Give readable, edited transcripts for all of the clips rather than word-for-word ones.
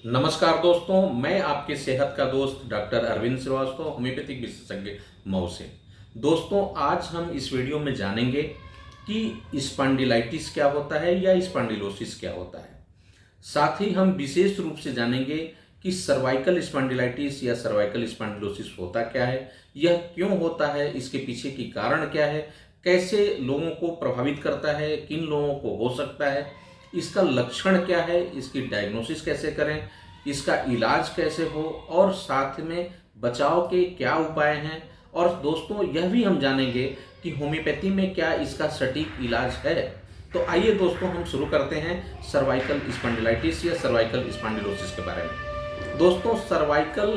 नमस्कार दोस्तों, मैं आपके सेहत का दोस्त डॉक्टर अरविंद श्रीवास्तव, होम्योपैथिक विशेषज्ञ मऊ से। दोस्तों, आज हम इस वीडियो में जानेंगे कि स्पॉन्डिलाइटिस क्या होता है या स्पॉन्डिलोसिस क्या होता है। साथ ही हम विशेष रूप से जानेंगे कि सर्वाइकल स्पॉन्डिलाइटिस या सर्वाइकल स्पॉन्डिलोसिस होता क्या है, यह क्यों होता है, इसके पीछे की कारण क्या है, कैसे लोगों को प्रभावित करता है, किन लोगों को हो सकता है, इसका लक्षण क्या है, इसकी डायग्नोसिस कैसे करें, इसका इलाज कैसे हो और साथ में बचाव के क्या उपाय हैं। और दोस्तों, यह भी हम जानेंगे कि होम्योपैथी में क्या इसका सटीक इलाज है। तो आइए दोस्तों, हम शुरू करते हैं सर्वाइकल स्पॉन्डिलाइटिस या सर्वाइकल स्पॉन्डिलोसिस के बारे में। दोस्तों, सर्वाइकल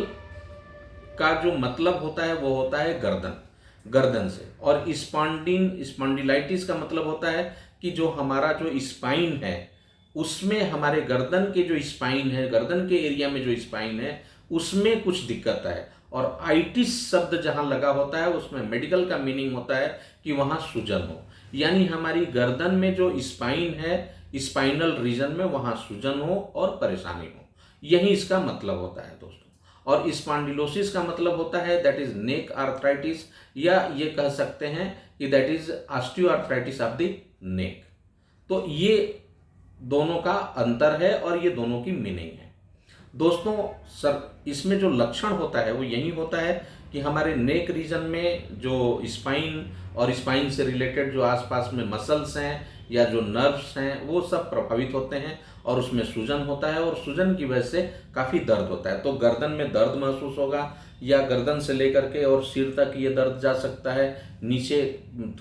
का जो मतलब होता है वो होता है गर्दन, गर्दन से। और स्पॉन्डिलाइटिस का मतलब होता है कि जो हमारा जो स्पाइन है उसमें, हमारे गर्दन के जो स्पाइन है, गर्दन के एरिया में जो स्पाइन है उसमें कुछ दिक्कत है। और आइटिस शब्द जहां लगा होता है उसमें मेडिकल का मीनिंग होता है कि वहां सूजन हो, यानी हमारी गर्दन में जो स्पाइन है, स्पाइनल रीजन में वहां सूजन हो और परेशानी हो, यही इसका मतलब होता है दोस्तों। और स्पॉन्डिलोसिस का मतलब होता है दैट इज नेक आर्थराइटिस, या ये कह सकते हैं कि that is osteoarthritis of the neck. तो ये दोनों का अंतर है और ये दोनों की मीनिंग है दोस्तों। सर, इसमें जो लक्षण होता है वो यही होता है कि हमारे नेक रीजन में जो स्पाइन और स्पाइन से रिलेटेड जो आसपास में मसल्स हैं या जो नर्व्स हैं वो सब प्रभावित होते हैं और उसमें सूजन होता है, और सूजन की वजह से काफ़ी दर्द होता है। तो गर्दन में दर्द महसूस होगा, या गर्दन से लेकर के और सिर तक ये दर्द जा सकता है, नीचे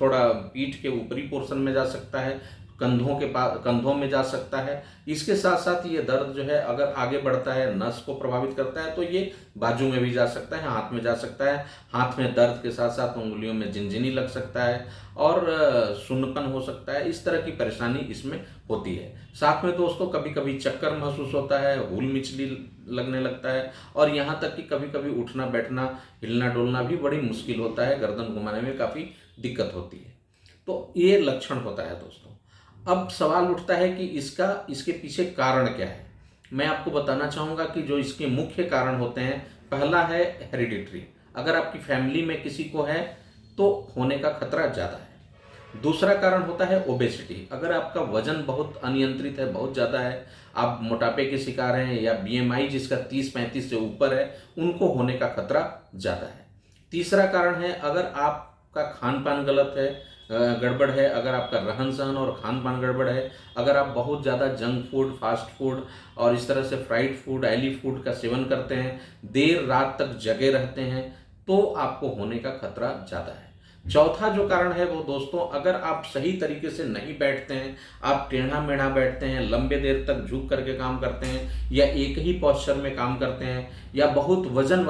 थोड़ा पीठ के ऊपरी पोर्शन में जा सकता है, कंधों के पास, कंधों में जा सकता है। इसके साथ साथ ये दर्द जो है अगर आगे बढ़ता है, नस को प्रभावित करता है, तो ये बाजू में भी जा सकता है, हाथ में जा सकता है। हाथ में दर्द के साथ साथ उंगलियों में झिनझिनी लग सकता है और सुन्नपन हो सकता है। इस तरह की परेशानी इसमें होती है। साथ में दोस्तों कभी कभी चक्कर महसूस होता है, हुल मिचली लगने लगता है, और यहाँ तक कि कभी कभी उठना बैठना, हिलना डोलना भी बड़ी मुश्किल होता है, गर्दन घुमाने में काफ़ी दिक्कत होती है। तो ये लक्षण होता है दोस्तों। अब सवाल उठता है कि इसके पीछे कारण क्या है। मैं आपको बताना चाहूँगा कि जो इसके मुख्य कारण होते हैं, पहला है हेरिडिटरी, अगर आपकी फैमिली में किसी को है तो होने का खतरा ज़्यादा है। दूसरा कारण होता है ओबेसिटी, अगर आपका वजन बहुत अनियंत्रित है, बहुत ज़्यादा है, आप मोटापे के शिकार हैं, या बीएमआई जिसका 30-35 से ऊपर है, उनको होने का खतरा ज़्यादा है। तीसरा कारण है अगर आपका खान पान गलत है, गड़बड़ है, अगर आपका रहन सहन और खान पान गड़बड़ है, अगर आप बहुत ज़्यादा जंक फूड, फास्ट फूड और इस तरह से फ्राइड फूड, ऑयली फूड का सेवन करते हैं, देर रात तक जगे रहते हैं, तो आपको होने का खतरा ज़्यादा है। चौथा जो कारण है वो दोस्तों, अगर आप सही तरीके से नहीं बैठते हैं, आप टेढ़ा मेढ़ा बैठते हैं, लंबे देर तक झुक करके काम करते हैं, या एक ही पोस्चर में काम करते हैं, या बहुत वजन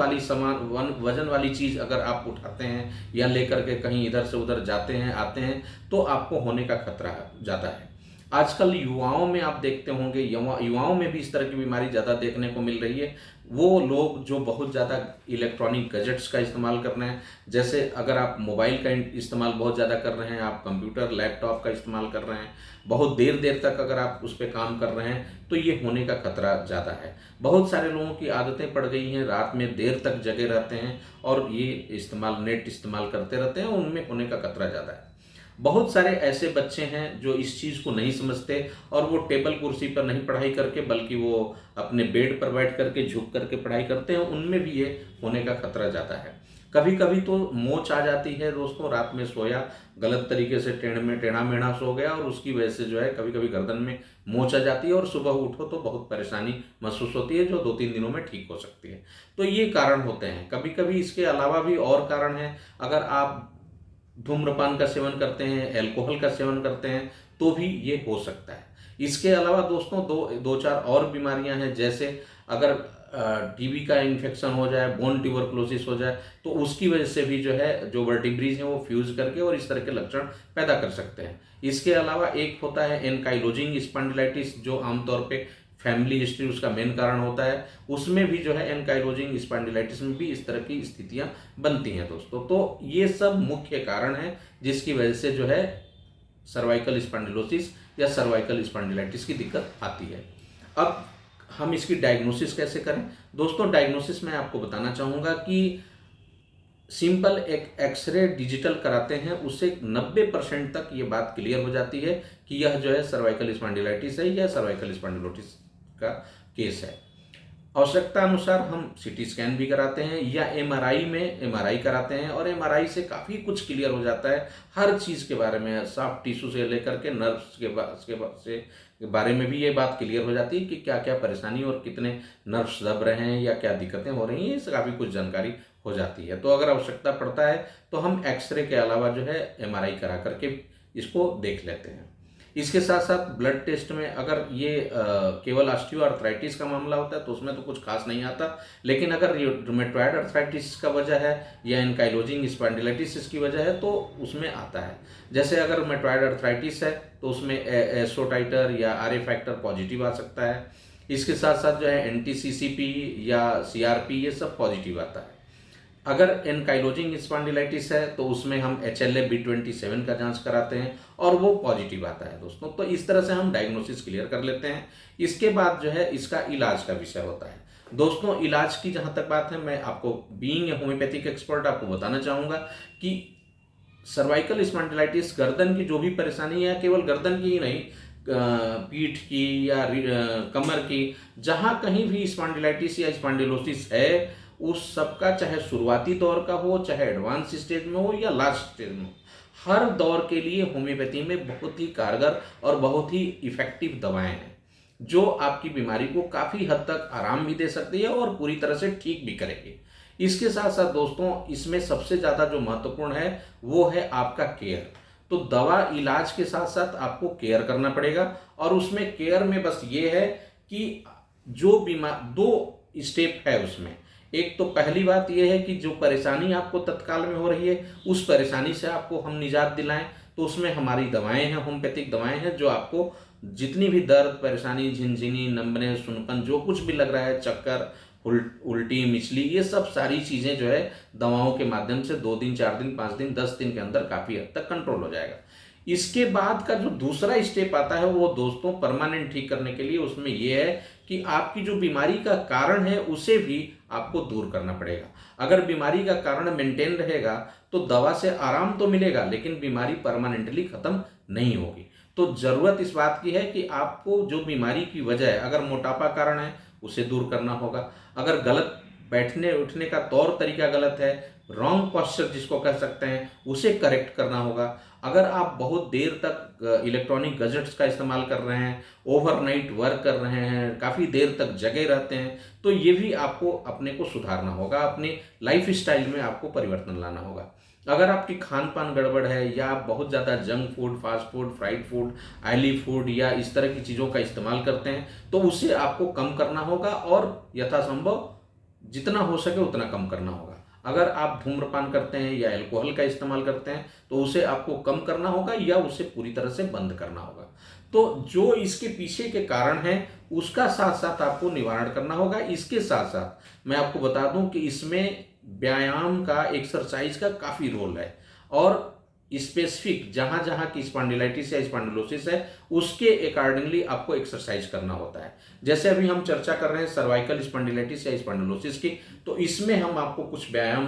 वाली चीज़ अगर आप उठाते हैं या लेकर के कहीं इधर से उधर जाते हैं आते हैं, तो आपको होने का खतरा ज़्यादा है। आजकल युवाओं में आप देखते होंगे, युवाओं में भी इस तरह की बीमारी ज़्यादा देखने को मिल रही है। वो लोग जो बहुत ज़्यादा इलेक्ट्रॉनिक गैजेट्स का इस्तेमाल कर रहे हैं, जैसे अगर आप मोबाइल का इस्तेमाल बहुत ज़्यादा कर रहे हैं, आप कंप्यूटर लैपटॉप का इस्तेमाल कर रहे हैं, बहुत देर देर तक अगर आप उस पर काम कर रहे हैं, तो ये होने का खतरा ज़्यादा है। बहुत सारे लोगों की आदतें पड़ गई हैं, रात में देर तक जगे रहते हैं और ये नेट इस्तेमाल करते रहते हैं, उनमें होने का खतरा ज़्यादा है। बहुत सारे ऐसे बच्चे हैं जो इस चीज़ को नहीं समझते, और वो टेबल कुर्सी पर नहीं पढ़ाई करके बल्कि वो अपने बेड पर बैठ करके झुक करके पढ़ाई करते हैं, उनमें भी ये होने का खतरा ज़्यादा है। कभी कभी तो मोच आ जाती है दोस्तों, रात में सोया गलत तरीके से, टेढ़ा मेढ़ा सो गया, और उसकी वजह से जो है कभी कभी गर्दन में मोच आ जाती है, और सुबह उठो तो बहुत परेशानी महसूस होती है, जो 2-3 दिनों में ठीक हो सकती है। तो ये कारण होते हैं। कभी कभी इसके अलावा भी और कारण हैं, अगर आप धूम्रपान का सेवन करते हैं, अल्कोहल का सेवन करते हैं, तो भी ये हो सकता है। इसके अलावा दोस्तों दो चार और बीमारियां हैं, जैसे अगर टीबी का इन्फेक्शन हो जाए, बोन ट्यूबरकुलोसिस हो जाए, तो उसकी वजह से भी जो है जो वर्टिब्रीज हैं वो फ्यूज करके और इस तरह के लक्षण पैदा कर सकते हैं। इसके अलावा एक होता है एनकाइलोजिंग स्पॉन्डिलाइटिस, जो आमतौर पे फैमिली हिस्ट्री उसका मेन कारण होता है। उसमें भी जो है एनकाइलोजिंग स्पॉन्डिलाइटिस में भी इस तरह की स्थितियां बनती हैं दोस्तों। तो ये सब मुख्य कारण हैं जिसकी वजह से जो है सर्वाइकल स्पॉन्डिलोसिस या सर्वाइकल स्पॉन्डिलाइटिस की दिक्कत आती है। अब हम इसकी डायग्नोसिस कैसे करें? दोस्तों, डायग्नोसिस मैं आपको बताना चाहूँगा कि सिंपल एक एक्सरे डिजिटल कराते हैं, उससे 90% तक ये बात क्लियर हो जाती है कि यह जो है सर्वाइकल स्पॉन्डिलाइटिस है या सर्वाइकल स्पॉन्डिलोसिस का केस है। आवश्यकता अनुसार हम सीटी स्कैन भी कराते हैं या एमआरआई में एमआरआई कराते हैं, और एमआरआई से काफ़ी कुछ क्लियर हो जाता है हर चीज़ के बारे में, सॉफ्ट टिश्यू से लेकर के नर्व्स के बारे में भी ये बात क्लियर हो जाती है कि क्या क्या परेशानी और कितने नर्व्स दब रहे हैं या क्या दिक्कतें हो रही हैं, इससे काफ़ी कुछ जानकारी हो जाती है। तो अगर आवश्यकता पड़ता है तो हम एक्सरे के अलावा जो है एमआरआई करा करके इसको देख लेते हैं। इसके साथ साथ ब्लड टेस्ट में अगर ये केवल ऑस्टियोआर्थराइटिस का मामला होता है तो उसमें तो कुछ खास नहीं आता, लेकिन अगर ये रूमेटॉइड अर्थराइटिस का वजह है या एनकाइलोजिंग स्पॉन्डिलाइटिस इसकी वजह है तो उसमें आता है। जैसे अगर रूमेटॉइड अर्थराइटिस है तो उसमें एसओ टाइटर या आरए फैक्टर पॉजिटिव आ सकता है। इसके साथ साथ जो है एंटी-सीसीपी या सीआरपी ये सब पॉजिटिव आता है। अगर एनकाइलोजिंग स्पॉन्डिलाइटिस है तो उसमें हम HLA-B27 का जांच कराते हैं और वो पॉजिटिव आता है दोस्तों। तो इस तरह से हम डायग्नोसिस क्लियर कर लेते हैं। इसके बाद जो है इसका इलाज का विषय होता है। दोस्तों, इलाज की जहाँ तक बात है, मैं आपको बीइंग ए होम्योपैथिक एक्सपर्ट आपको बताना चाहूँगा कि सर्वाइकल स्पॉन्डिलाइटिस गर्दन की जो भी परेशानी है, केवल गर्दन की ही नहीं, पीठ की या कमर की, जहाँ कहीं भी स्पॉन्डिलाइटिस या स्पॉन्डिलोसिस है, उस सबका चाहे शुरुआती दौर का हो, चाहे एडवांस स्टेज में हो या लास्ट स्टेज में हो, हर दौर के लिए होम्योपैथी में बहुत ही कारगर और बहुत ही इफेक्टिव दवाएं हैं जो आपकी बीमारी को काफ़ी हद तक आराम भी दे सकती है और पूरी तरह से ठीक भी करेगी। इसके साथ साथ दोस्तों, इसमें सबसे ज़्यादा जो महत्वपूर्ण है वो है आपका केयर। तो दवा इलाज के साथ साथ आपको केयर करना पड़ेगा, और उसमें केयर में बस ये है कि जो बीमार दो स्टेप है उसमें। एक तो पहली बात यह है कि जो परेशानी आपको तत्काल में हो रही है उस परेशानी से आपको हम निजात दिलाएं, तो उसमें हमारी दवाएं हैं, होम्योपैथिक दवाएं हैं जो आपको जितनी भी दर्द परेशानी, झिनझिनी, नंबने, सुनपन, जो कुछ भी लग रहा है, चक्कर, उल्टी, मिचली, ये सब सारी चीज़ें जो है दवाओं के माध्यम से 2 दिन, 4 दिन, 5 दिन, 10 दिन के अंदर काफ़ी हद तक कंट्रोल हो जाएगा। इसके बाद का जो दूसरा स्टेप आता है वो दोस्तों परमानेंट ठीक करने के लिए, उसमें ये है कि आपकी जो बीमारी का कारण है उसे भी आपको दूर करना पड़ेगा। अगर बीमारी का कारण मेंटेन रहेगा तो दवा से आराम तो मिलेगा, लेकिन बीमारी परमानेंटली खत्म नहीं होगी। तो जरूरत इस बात की है कि आपको जो बीमारी की वजह है, अगर मोटापा कारण है उसे दूर करना होगा, अगर गलत बैठने उठने का तौर तरीका गलत है, रॉन्ग पोस्चर जिसको कह सकते हैं, उसे करेक्ट करना होगा, अगर आप बहुत देर तक इलेक्ट्रॉनिक गैजेट्स का इस्तेमाल कर रहे हैं, ओवरनाइट वर्क कर रहे हैं, काफ़ी देर तक जगे रहते हैं, तो ये भी आपको अपने को सुधारना होगा, अपने लाइफ स्टाइल में आपको परिवर्तन लाना होगा। अगर आपकी खान पान गड़बड़ है या आप बहुत ज़्यादा junk food, fast food, fried food, oily food या इस तरह की चीज़ों का इस्तेमाल करते हैं तो उसे आपको कम करना होगा, और यथासंभव जितना हो सके उतना कम करना होगा। अगर आप धूम्रपान करते हैं या अल्कोहल का इस्तेमाल करते हैं तो उसे आपको कम करना होगा या उसे पूरी तरह से बंद करना होगा। तो जो इसके पीछे के कारण हैं उसका साथ साथ आपको निवारण करना होगा। इसके साथ साथ मैं आपको बता दूं कि इसमें व्यायाम का, एक्सरसाइज का काफ़ी रोल है, और स्पेसिफिक जहाँ जहाँ की स्पॉन्डिलाइटिस या स्पॉन्डिलोसिस है उसके अकॉर्डिंगली आपको एक्सरसाइज करना होता है। जैसे अभी हम चर्चा कर रहे हैं सर्वाइकल स्पॉन्डिलाइटिस या स्पॉन्डिलोसिस की, तो इसमें हम आपको कुछ व्यायाम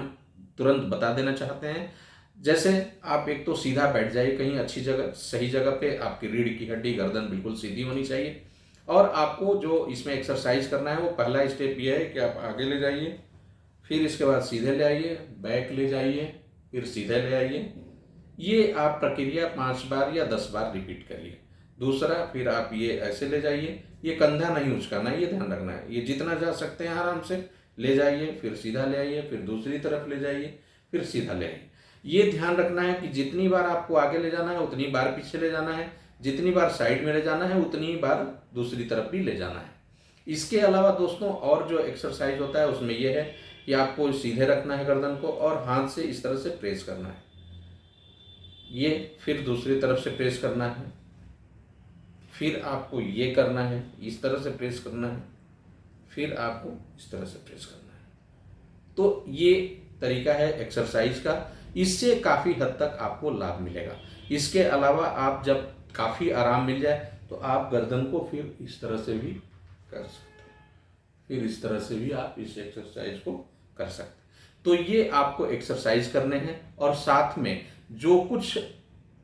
तुरंत बता देना चाहते हैं। जैसे आप एक तो सीधा बैठ जाइए कहीं अच्छी जगह, सही जगह पे, आपकी रीढ़ की हड्डी, गर्दन बिल्कुल सीधी होनी चाहिए, और आपको जो इसमें एक्सरसाइज करना है वो पहला स्टेप ये है कि आप आगे ले जाइए, फिर इसके बाद सीधे ले आइए, बैक ले जाइए, फिर सीधे ले आइए। ये आप प्रक्रिया 5 बार या 10 बार रिपीट करिए। दूसरा, फिर आप ये ऐसे ले जाइए, ये कंधा नहीं उचकाना है, ये ध्यान रखना है, ये जितना जा सकते हैं आराम से ले जाइए, फिर सीधा ले आइए, फिर दूसरी तरफ ले जाइए, फिर सीधा ले आइए। ये ध्यान रखना है कि जितनी बार आपको आगे ले जाना है उतनी बार पीछे ले जाना है, जितनी बार साइड में ले जाना है उतनी बार दूसरी तरफ भी ले जाना है। इसके अलावा दोस्तों और जो एक्सरसाइज होता है उसमें यह है कि आपको सीधे रखना है गर्दन को और हाथ से इस तरह से प्रेस करना है, ये फिर दूसरी तरफ से प्रेस करना है, फिर आपको ये करना है, इस तरह से प्रेस करना है, फिर आपको इस तरह से प्रेस करना है। तो ये तरीका है एक्सरसाइज का, इससे काफ़ी हद तक आपको लाभ मिलेगा। इसके अलावा आप जब काफ़ी आराम मिल जाए तो आप गर्दन को फिर इस तरह से भी कर सकते हैं। फिर इस तरह से भी आप इस एक्सरसाइज को कर सकते हैं। तो ये आपको एक्सरसाइज करने हैं, और साथ में जो कुछ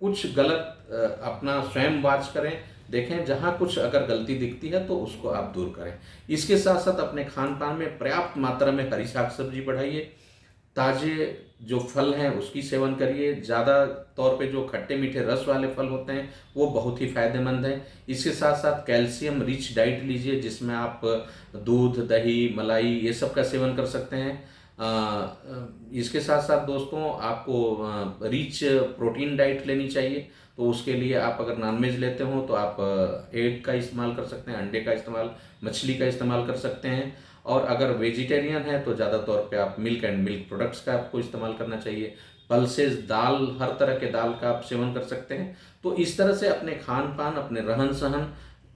कुछ गलत अपना स्वयं वाच करें, देखें जहाँ कुछ अगर गलती दिखती है तो उसको आप दूर करें। इसके साथ साथ अपने खान पान में पर्याप्त मात्रा में हरी साग सब्जी बढ़ाइए, ताजे जो फल हैं उसकी सेवन करिए। ज़्यादा तौर पे जो खट्टे मीठे रस वाले फल होते हैं वो बहुत ही फायदेमंद हैं। इसके साथ साथ कैल्शियम रिच डाइट लीजिए, जिसमें आप दूध, दही, मलाई ये सब का सेवन कर सकते हैं। इसके साथ साथ दोस्तों आपको रिच प्रोटीन डाइट लेनी चाहिए। तो उसके लिए आप अगर नॉनवेज लेते हो तो आप एग का इस्तेमाल कर सकते हैं, अंडे का इस्तेमाल, मछली का इस्तेमाल कर सकते हैं। और अगर वेजिटेरियन है तो ज़्यादा तौर पे आप मिल्क एंड मिल्क प्रोडक्ट्स का आपको इस्तेमाल करना चाहिए। पल्सेस, दाल, हर तरह के दाल का आप सेवन कर सकते हैं। तो इस तरह से अपने खान पान, अपने रहन सहन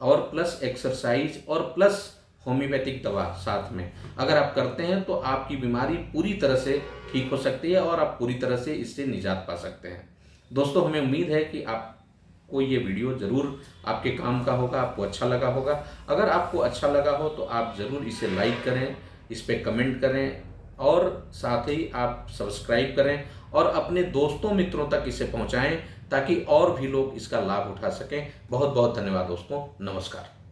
और प्लस एक्सरसाइज और प्लस होम्योपैथिक दवा साथ में अगर आप करते हैं तो आपकी बीमारी पूरी तरह से ठीक हो सकती है और आप पूरी तरह से इससे निजात पा सकते हैं। दोस्तों, हमें उम्मीद है कि आपको ये वीडियो ज़रूर आपके काम का होगा, आपको अच्छा लगा होगा। अगर आपको अच्छा लगा हो तो आप ज़रूर इसे लाइक करें, इस पर कमेंट करें, और साथ ही आप सब्सक्राइब करें और अपने दोस्तों मित्रों तक इसे पहुंचाएं ताकि और भी लोग इसका लाभ उठा सकें। बहुत बहुत धन्यवाद दोस्तों, नमस्कार।